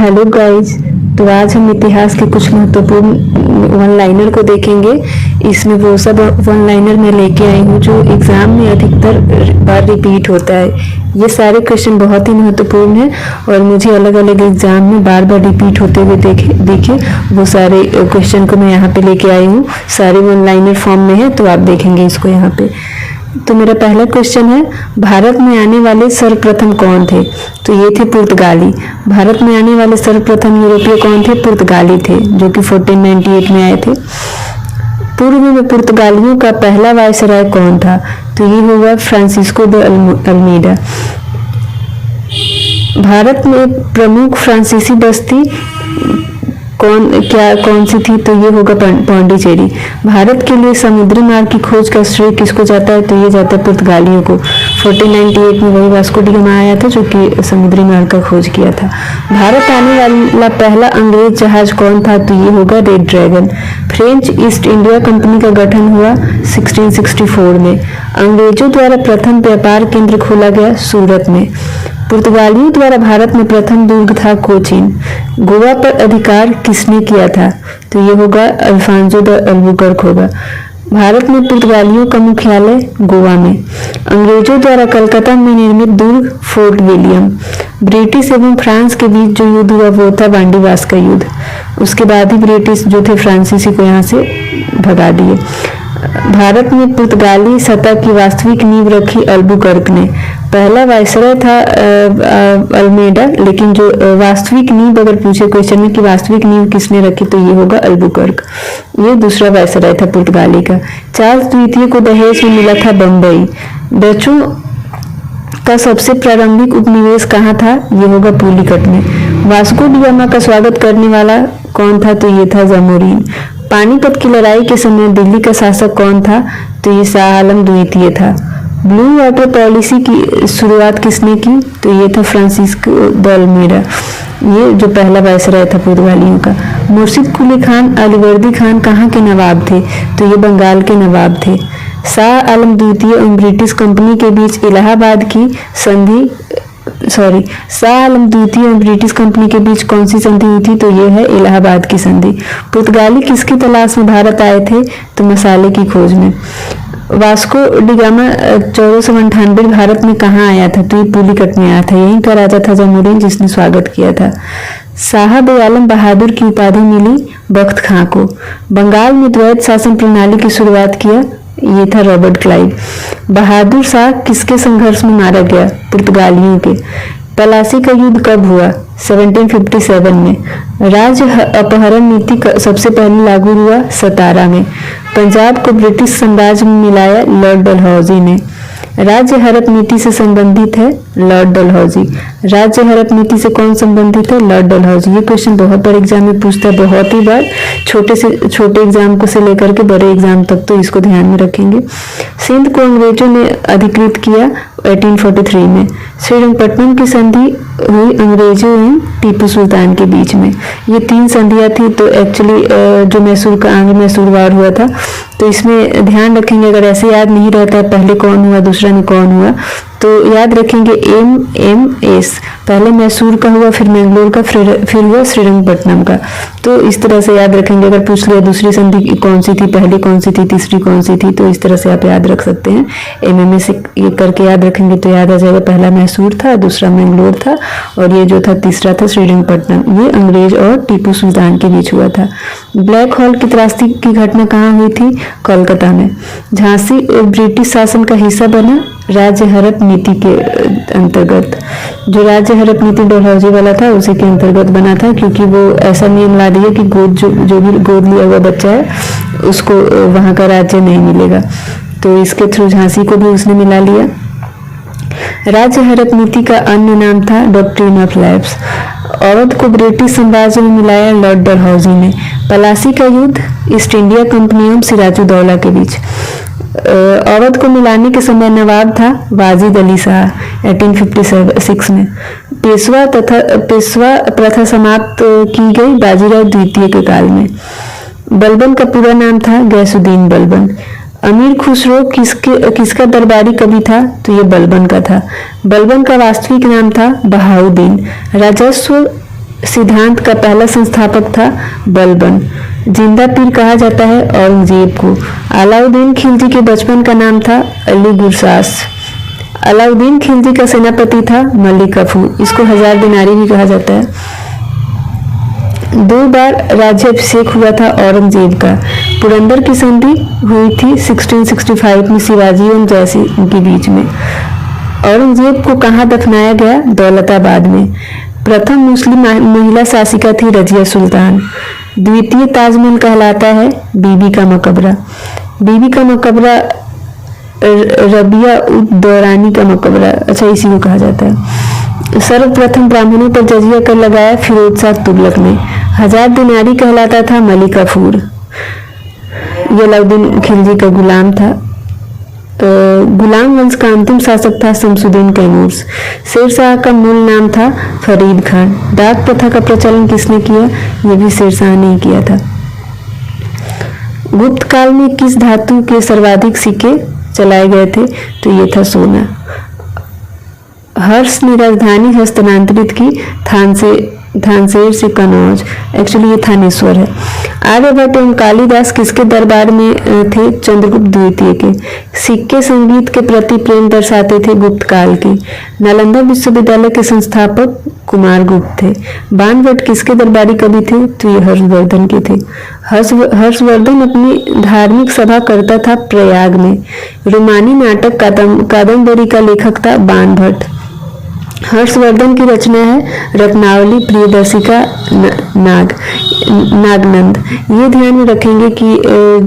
Hello guys. तो आज हम इतिहास के कुछ महत्वपूर्ण वन लाइनर को देखेंगे। इसमें वो सब वन लाइनर मैं लेके आई हूँ जो एग्जाम में अधिकतर बार रिपीट होता है। ये सारे क्वेश्चन बहुत ही महत्वपूर्ण हैं और मुझे अलग अलग एग्जाम में बार बार रिपीट होते हुए देखे वो सारे क्वेश्चन को मैं यहाँ पे लेके आई हूँ। सारे वन लाइनर फॉर्म में है, तो आप देखेंगे इसको यहाँ पे। तो मेरा पहला क्वेश्चन है, भारत में आने वाले सर्वप्रथम कौन थे? तो ये थे पुर्तगाली। भारत में आने वाले सर्वप्रथम यूरोपीय कौन थे? पुर्तगाली थे, जो कि 1498 में आए थे। पूर्व में पुर्तगालियों का पहला वायसराय कौन था? तो ये होगा फ्रांसिस्को द अल्मीडा। भारत में प्रमुख फ्रांसीसी बस्ती कौन सी थी? तो ये होगा पौंडीचेरी। भारत के लिए समुद्री मार्ग की खोज का श्रेय किसको जाता है? तो ये जाता है पुर्तगालियों को। 1498 में वही वास्को डी गामा आया था जो कि समुद्री मार्ग का खोज किया था। भारत आने वाला पहला अंग्रेज जहाज कौन था? तो ये होगा red dragon. French east India company का गठन हुआ 1664 में। अंग्रेजों द्वारा प्रथम व्यापार केंद्र खोला गया सूरत में। पुर्तगालियों द्वारा भारत में प्रथम दुर्ग था कोचीन। गोवा पर अधिकार किसने किया था? तो ये होगा अल्फांसो द अल्बुकर्क होगा। भारत में पुर्तगालियों का मुख्यालय गोवा में। अंग्रेजों द्वारा कलकत्ता में निर्मित दुर्ग फोर्ट विलियम। ब्रिटिश एवं फ्रांस के बीच जो युद्ध हुआ वो था बांडीवास का युद्ध। उसके बाद ही ब्रिटिश जो थे फ्रांसीसी को यहाँ से भगा दिए। भारत में पुर्तगाली सत्ता की वास्तविक नींव रखी अल्बुकर्क ने। पहला वायसराय था अल्मेडा, लेकिन जो वास्तविक नींव अगर पूछे क्वेश्चन में कि वास्तविक नींव किसने रखी तो ये होगा अल्बुकर्क। ये दूसरा वायसराय था पुर्तगाली का। चार्ल्स द्वितीय को दहेज में मिला था बम्बई। डचों का सबसे प्रारंभिक उपनिवेश कहाँ था? ये होगा पुलिकट में। वास्को डी गामा का स्वागत करने वाला कौन था? तो ये था जामोरिन। पानीपत की लड़ाई के समय दिल्ली का शासक कौन था? तो ये शाह आलम द्वितीय था। ब्लू वाटर पॉलिसी की शुरुआत किसने की? तो ये था फ्रांसिस्को द अल्मीडा। ये जो पहला वायसराय था पुर्तगालियों का। मुर्शिद कुली खान अलीवर्दी खान कहाँ के नवाब थे? तो ये बंगाल के नवाब थे। शाह आलम द्वितीय और ब्रिटिश कंपनी के बीच इलाहाबाद की संधि शाह आलम द्वितीय और ब्रिटिश कंपनी के बीच कौन सी संधि हुई थी? तो ये है इलाहाबाद की संधि। पुर्तगाली किसकी तलाश में भारत आए थे? तो मसाले की खोज में। वास्को डी गामा 1498 भारत में कहाँ आया था? तो ये पुलिकट में आया था। यहीं का राजा था जामोरिन जिसने स्वागत किया था। साहब आलम बहादुर की उपाधि मिली बख्त खां को। बंगाल में द्वैत शासन प्रणाली की शुरुआत किया, ये था रॉबर्ट क्लाइव। बहादुर शाह किसके संघर्ष में मारा गया? पुर्तगालियों के। पलासी का युद्ध कब हुआ? 1757 में। राज्य अपहरण नीति सबसे पहले लागू हुआ 17 में। पंजाब को ब्रिटिश साम्राज्य में मिलाया लॉर्ड डलहौजी ने। राज्य हड़प नीति से संबंधित है लॉर्ड डलहौजी। राज्य हड़प नीति से कौन संबंधित है? लॉर्ड डलहौजी। ये क्वेश्चन बहुत बार एग्जाम में पूछता है, बहुत ही बार। छोटे से छोटे एग्जाम को से लेकर के बड़े एग्जाम तक तो इसको ध्यान में रखेंगे। सिंध को अंग्रेजों ने अधिकृत किया 1843 में। श्रीरंगपट्टनम की संधि हुई अंग्रेजों एवं टीपू सुल्तान के बीच में। ये 3 संधियां थी। तो एक्चुअली जो मैसूर का आंध्र मैसूर वार हुआ था, तो इसमें ध्यान रखेंगे। अगर ऐसे याद नहीं रहता है पहले कौन हुआ दूसरा में कौन हुआ, तो याद रखेंगे MS। पहले मैसूर का हुआ, फिर मैंगलोर का, फिर हुआ श्रीरंगपट्टनम का। तो इस तरह से याद रखेंगे। अगर पूछ लिया दूसरी संधि कौन सी थी, पहले कौन सी थी, तीसरी कौन सी थी, तो इस तरह से आप याद रख सकते हैं। MM से ये करके याद रखेंगे तो याद आ जाएगा। पहला मैसूर था, दूसरा मैंगलोर था, और ये जो था तीसरा था श्रीरंगपट्टनम। ये अंग्रेज और टीपू सुल्तान के बीच हुआ था। ब्लैक हॉल की त्रासदी की घटना कहाँ हुई थी? कोलकाता में। झांसी ब्रिटिश शासन का हिस्सा बना राज्य हड़प नीति के अंतर्गत। जो राज्य हड़प नीति डलहौजी वाला था उसी के अंतर्गत बना था, क्योंकि वो ऐसा नियम ला दिया कि जो भी गोद लिया हुआ बच्चा है उसको वहां का राज्य नहीं मिलेगा। तो इसके थ्रू झांसी को भी उसने मिला लिया। राज्य हड़प नीति का अन्य नाम था डॉक्ट्रिन ऑफ लैप्स। अवध को ब्रिटिश साम्राज्य में मिलाया लॉर्ड डलहौजी ने। पलासी का युद्ध ईस्ट इंडिया कंपनी एवं सिराजुद्दौला के बीच। अवध को मिलाने के समय नवाब था वाजिद अली शाह 1856 में। पेशवा प्रथा समाप्त की गई बाजीराव द्वितीय के काल में। बलबन का पूरा नाम था गैसुद्दीन बलबन। अमीर खुसरो किसका दरबारी कवि था? तो ये बलबन का था। बलबन का वास्तविक नाम था बहाउद्दीन। राजस्व सिद्धांत का पहला संस्थापक था बलबन। जिंदा पीर कहा जाता है औरंगजेब को। अलाउद्दीन खिलजी के बचपन का नाम था अली गुरसास। अलाउद्दीन खिलजी का सेनापति था मलिक कफूर। इसको 1000 दिनारी भी कहा जाता है। 2 बार राज्याभिषेक हुआ था औरंगजेब का। पुरंदर की संधि हुई थी 1665 में शिवाजी और जयसिंह के बीच में। औरंगजेब को कहाँ दफनाया गया? दौलताबाद में। प्रथम मुस्लिम महिला शासिका थी रजिया सुल्तान। द्वितीय ताजमहल कहलाता है बीबी का मकबरा। बीबी का मकबरा रबिया उद दौरानी का मकबरा, अच्छा इसी को कहा जाता है। सर्वप्रथम ब्राह्मणों पर जजिया कर लगाया फिरोज शाह तुगलक ने। 1000 दिनारी कहलाता था मलिक कफूर। ये अलाउद्दीन खिलजी का गुलाम था। गुलाम वंश का अंतिम शासक था शमसुद्दीन कैमूर। शेरशाह का मूल नाम था फरीद खान। डाक प्रथा का प्रचलन किसने किया? ये भी शेरशाह ने किया था। गुप्त काल में किस धातु के सर्वाधिक सिक्के चलाए गए थे? तो ये था सोना। हर्ष ने राजधानी हस्तांतरित की थानसेर से कनौज, एक्चुअली ये थानेश्वर है। आर्यभट्ट एवं कालिदास किसके दरबार में थे? चंद्रगुप्त द्वितीय के। सिक्के संगीत के प्रति प्रेम दर्शाते थे गुप्त काल के। नालंदा विश्वविद्यालय के संस्थापक कुमारगुप्त थे। बाणभट्ट किसके दरबारी कवि थे? तो ये हर्षवर्धन के थे। हर्षवर्धन अपनी धार्मिक सभा करता था प्रयाग में। रोमानी नाटक कादम्बरी का लेखक था बाणभट्ट। हर्षवर्धन की रचना है रत्नावली प्रियदर्शिका नागनंद। ये ध्यान में रखेंगे कि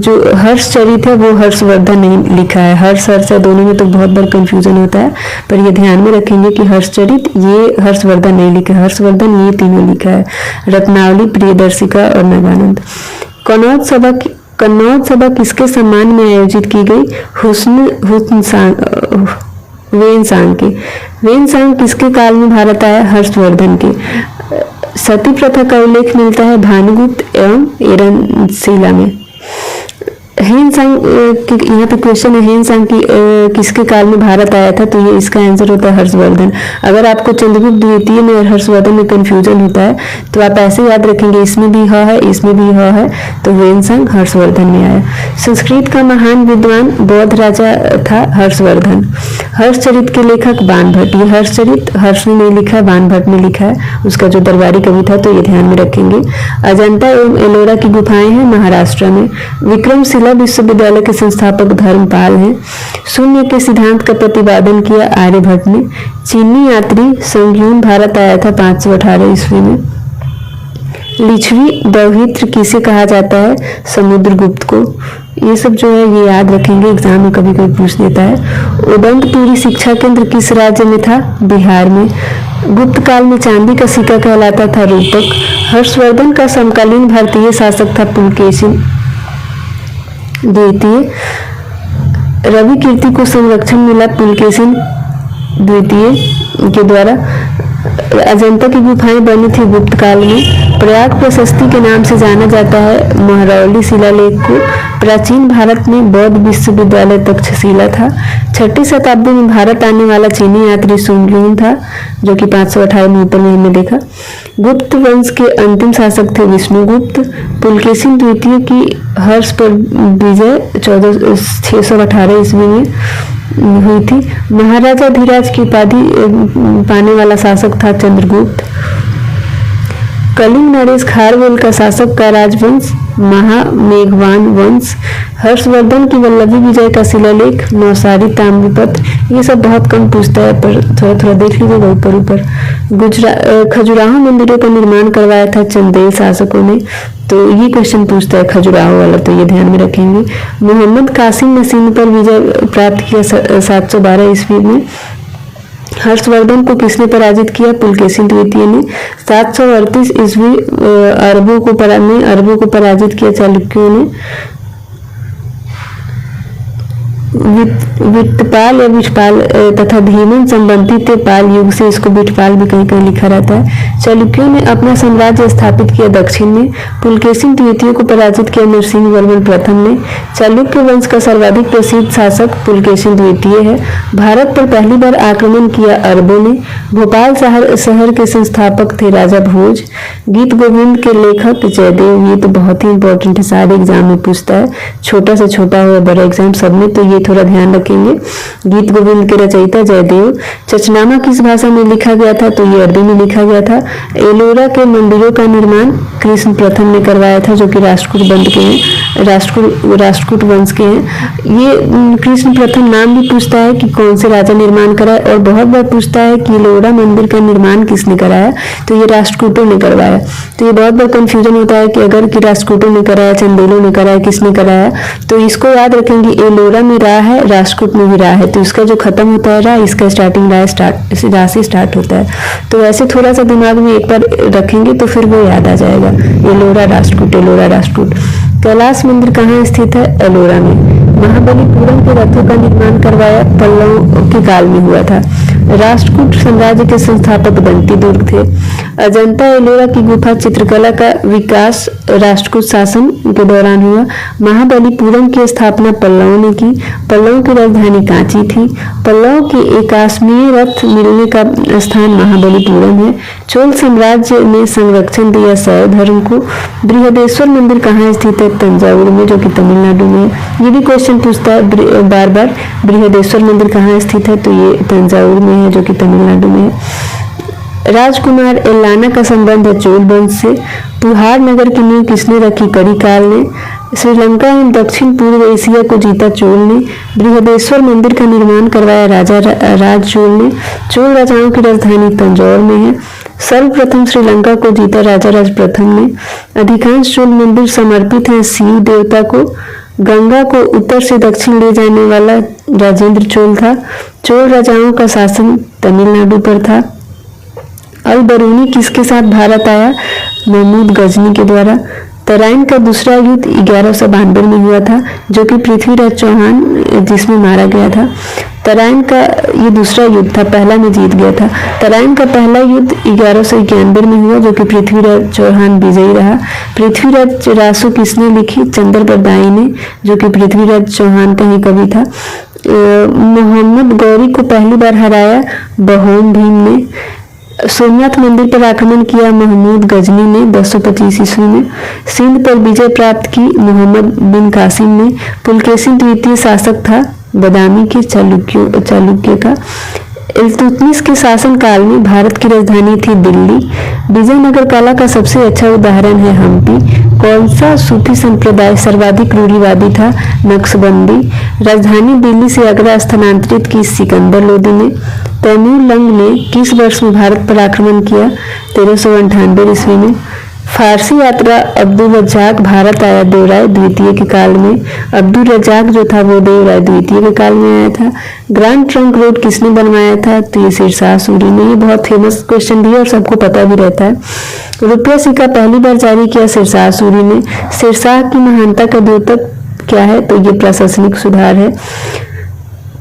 जो हर्षचरित है वो हर्षवर्धन ने लिखा है। हर्ष दोनों में तो बहुत बार कंफ्यूजन होता है, पर ये ध्यान में रखेंगे कि हर्षचरित ये हर्षवर्धन नहीं लिखा है। हर्षवर्धन ये तीनों लिखा है, रत्नावली प्रियदर्शिका और नागानंद। कन्नौज सभा किसके सम्मान में आयोजित की गई? वेनसांग के। वेनसांग किसके काल में भारत आया? हर्षवर्धन के। सती प्रथा का उल्लेख मिलता है भानुगुप्त एवं एरनशिला में। हेनसांग यहाँ पे क्वेश्चन है हेनसांग की किसके काल में भारत आया था? तो ये इसका आंसर होता है हर्षवर्धन। अगर आपको चंद्रगुप्त द्वितीय में और हर्षवर्धन में कंफ्यूजन होता है तो आप ऐसे याद रखेंगे, इसमें भी ह है, इसमें भी ह है, तो हेनसांग हर्षवर्धन में आया। संस्कृत का महान विद्वान बौद्ध राजा था हर्षवर्धन। हर्षचरित के लेखक बाणभट्ट। ये हर्षचरित हर्ष ने लिखा, बाणभट्ट ने लिखा है, उसका जो दरबारी कवि था, तो ये ध्यान में रखेंगे। अजंता एवं एलोरा की गुफाएं हैं महाराष्ट्र में। विक्रमशिला विश्वविद्यालय के संस्थापक धर्मपाल हैं। शून्य के सिद्धांत का प्रतिपादन किया आर्यभट्ट ने। चीनी यात्री संग्यून भारत आया था 518 ईस्वी में। लिच्छवी दौहित्र किसे कहा जाता है? समुद्रगुप्त को। ये सब जो है ये याद रखेंगे, एग्जाम में कभी कभी पूछ देता है। उदंतपुरी शिक्षा केंद्र किस राज्य में था? बिहार में। गुप्त काल में चांदी का सिक्का कहलाता था रूपक। हर्षवर्धन का समकालीन भारतीय शासक था पुलकेशिन द्वितीय। रवि कीर्ति को संरक्षण मिला पुलकेशिन द्वितीय के द्वारा। अजंता की गुफाएं बनी थी गुप्त काल में। प्रयाग प्रशस्ति के नाम से जाना जाता है महरौली शिलालेख को। प्राचीन भारत में बौद्ध विश्वविद्यालय तक्षशिला था। 6ठी शताब्दी में भारत आने वाला चीनी यात्री सुंग्यून था, जो कि 518 में ऊपर में हमने देखा। गुप्त वंश के अंतिम शासक थे विष्णुगुप्त। पुलकेशिन द्वितीय की हर्ष पर विजय 618 ईस्वी में हुई थी। महाराजा धीराज की उपाधि पाने वाला शासक था चंद्रगुप्त। कलिंग नरेश खारवेल का शासक का राजवंश महामेघवान वंश। हर्षवर्धन की वल्लभी विजय का शिलालेख नौसारी ताम्रपत्र। ये सब बहुत कम पूछता है, पर थोड़ा थोड़ा देख लीजिएगा ऊपर। खजुराहो मंदिरों का निर्माण करवाया था चंदेल शासकों ने, तो ये क्वेश्चन पूछता है खजुराहो वाला, तो ये ध्यान में रखेंगे। मोहम्मद कासिम ने सिंध पर विजय प्राप्त किया 712 ईस्वी में। हर्षवर्धन को किसने पराजित किया? पुलकेशिन द्वितीय ने। 738 ईस्वी अरबों को पराजित किया चालुक्यों ने। वित्तपाल या विठपाल तथा धीमन संबंधित पाल युग से इसको विठपाल भी कहीं कहीं लिखा रहता है। चालुक्यों ने अपना साम्राज्य स्थापित किया दक्षिण में। पुलकेशिन द्वितीय को पराजित किया नरसिंह वर्मन प्रथम ने। चालुक्य वंश का सर्वाधिक प्रसिद्ध शासक पुलकेशिन द्वितीय है। भारत पर पहली बार आक्रमण किया अरबों ने। भोपाल शहर के संस्थापक थे राजा भोज। गीत गोविंद के लेखक जयदेव। ये तो बहुत ही इंपॉर्टेंट है, सारे एग्जाम में पूछता है, छोटा से छोटा हो बड़ा एग्जाम सब में, तो ये थोड़ा ध्यान रखेंगे। गीत गोविंद के रचयिता जयदेव। चचनामा किस भाषा में लिखा गया था? तो ये अरबी में लिखा गया था। एलोरा के मंदिरों का निर्माण कृष्ण प्रथम ने करवाया था, जो कि राष्ट्रकूट वंश के हैं, राष्ट्रकूट वंश के हैं। ये कृष्ण प्रथम नाम भी पूछता है कि कौन से राजा निर्माण कराया, और बहुत बार पूछता है कि एलोरा मंदिर का निर्माण किसने कराया, तो ये राष्ट्रकूटों ने करवाया। तो ये बहुत बार कंफ्यूजन होता है कि अगर कि राष्ट्रकूटों ने कराया, चंदेलों ने कराया, किसने कराया, तो इसको याद रखेंगे। एलोरा में रा है, राष्ट्रकूट में भी रा है, तो इसका जो खत्म होता है रा, इसका स्टार्टिंग रा से स्टार्ट होता है। तो ऐसे थोड़ा सा दिमाग में एक बार रखेंगे तो फिर वो याद आ जाएगा। एलोरा राष्ट्रकूट, एलोरा राष्ट्रकूट। कैलाश मंदिर कहाँ स्थित है? एलोरा में। महाबलीपुरम के रथों का निर्माण करवाया पल्लवों के काल में हुआ था। राष्ट्रकूट साम्राज्य के संस्थापक दंती दुर्ग थे। अजंता एलोरा की गुफा चित्रकला का विकास राष्ट्रकूट शासन के दौरान हुआ। महाबलीपुरम की स्थापना पल्लवों ने की। पल्लवों की राजधानी कांची थी। पल्लवों के एकाश्मीय रथ मिलने का स्थान महाबलीपुरम है। चोल साम्राज्य ने संरक्षण दिया शैव धर्म को। बृहदेश्वर मंदिर कहाँ स्थित है? तंजावुर में, जो कि तमिलनाडु में है। ये भी क्वेश्चन पूछता है बार बार, बृहदेश्वर मंदिर कहाँ स्थित है? तो ये तंजावुर में है, जो कि तमिलनाडु में है। राजकुमार एलाना का संबंध है चोल वंश से। पुहार नगर की नींव किसने रखी? करिकाल ने। श्रीलंका एवं दक्षिण पूर्व एशिया को जीता चोल ने। बृहदेश्वर मंदिर का निर्माण करवाया राजा राज चोल ने। चोल राजाओं की राजधानी तंजौर में है। सर्वप्रथम श्रीलंका को जीता राजा राज प्रथम ने। अधिकांश चोल मंदिर समर्पित हैं शिव देवता को। गंगा को उत्तर से दक्षिण ले जाने वाला राजेंद्र चोल था। चोल राजाओं का शासन तमिलनाडु पर था। अल बरूनी किसके साथ भारत आया? महमूद गजनी के द्वारा। तराइन का दूसरा युद्ध 1192 में हुआ था, जो कि पृथ्वीराज चौहान जिसमें मारा गया था। तराइन का ये दूसरा युद्ध था, पहला में जीत गया था। तराइन का पहला युद्ध 1191 में हुआ, जो कि पृथ्वीराज चौहान विजयी रहा। पृथ्वीराज रासो किसने लिखी? चंद्र बरदाई ने, जो कि पृथ्वीराज चौहान का ही कवि था। मोहम्मद गौरी को पहली बार हराया बहोम भीम ने। सोमनाथ मंदिर पर आक्रमण किया महमूद गजनी ने 1025 ईस्वी में। सिंध पर विजय प्राप्त की मोहम्मद बिन कासिम ने। पुलकेशिन द्वितीय शासक था बदामी के चालुक्य का। इल्तुतमिश के शासन काल में भारत की राजधानी थी दिल्ली। विजयनगर कला का सबसे अच्छा उदाहरण है हम्पी। कौन सा सूफी संप्रदाय सर्वाधिक रूढ़िवादी था? नक्शबंदी। राजधानी दिल्ली से आगरा स्थानांतरित की सिकंदर लोदी ने। तैमूर लंग ने किस वर्ष में भारत पर आक्रमण किया? 1398 ईस्वी में। फारसी यात्रा अब्दुल रज्जाक भारत आया देवराय द्वितीय के काल में। अब्दुल रज्जाक जो था वो देवराय द्वितीय के काल में आया था। ग्रैंड ट्रंक रोड किसने बनवाया था? तो ये शेरशाह सूरी ने। ये बहुत फेमस क्वेश्चन भी है और सबको पता भी रहता है। रुपया सिक्का पहली बार जारी किया शेरशाह सूरी ने। शेरशाह की महानता का द्योतक क्या है? तो ये प्रशासनिक सुधार है।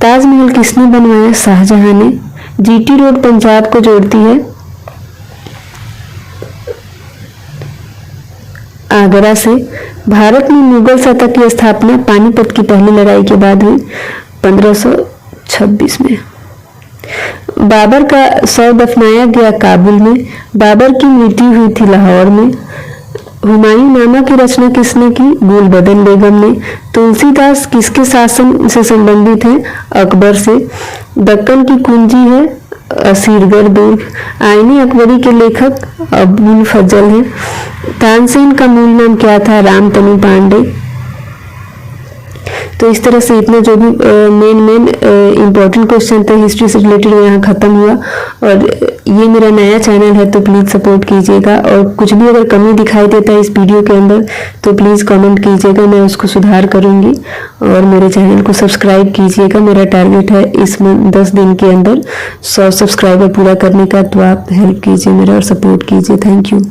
ताजमहल किसने बनवाया? शाहजहां ने। जीटी रोड पंजाब को जोड़ती है आगरा से। भारत में मुगल सत्ता की स्थापना पानीपत की पहली लड़ाई के बाद हुई 1526 में। बाबर का शव दफनाया गया काबुल में। बाबर की मृत्यु हुई थी लाहौर में। हुमायूं नामा की रचना किसने की? गुलबदन बेगम ने। तुलसीदास किसके शासन से संबंधित है? अकबर से। दक्कन की कुंजी है असीरगढ़ दुर्ग। आईनी अकबरी के लेखक अबुल फजल हैं। तानसेन का मूल नाम क्या था? रामतनु पांडे। तो इस तरह से इतना जो भी मेन इम्पोर्टेंट क्वेश्चन थे हिस्ट्री से रिलेटेड वो यहाँ खत्म हुआ। और ये मेरा नया चैनल है तो प्लीज़ सपोर्ट कीजिएगा, और कुछ भी अगर कमी दिखाई देता है इस वीडियो के अंदर तो प्लीज़ कमेंट कीजिएगा, मैं उसको सुधार करूँगी। और मेरे चैनल को सब्सक्राइब कीजिएगा। मेरा टारगेट है इस 10 दिन के अंदर 100 सब्सक्राइबर पूरा करने का, तो आप हेल्प कीजिए मेरा और सपोर्ट कीजिए। Thank you.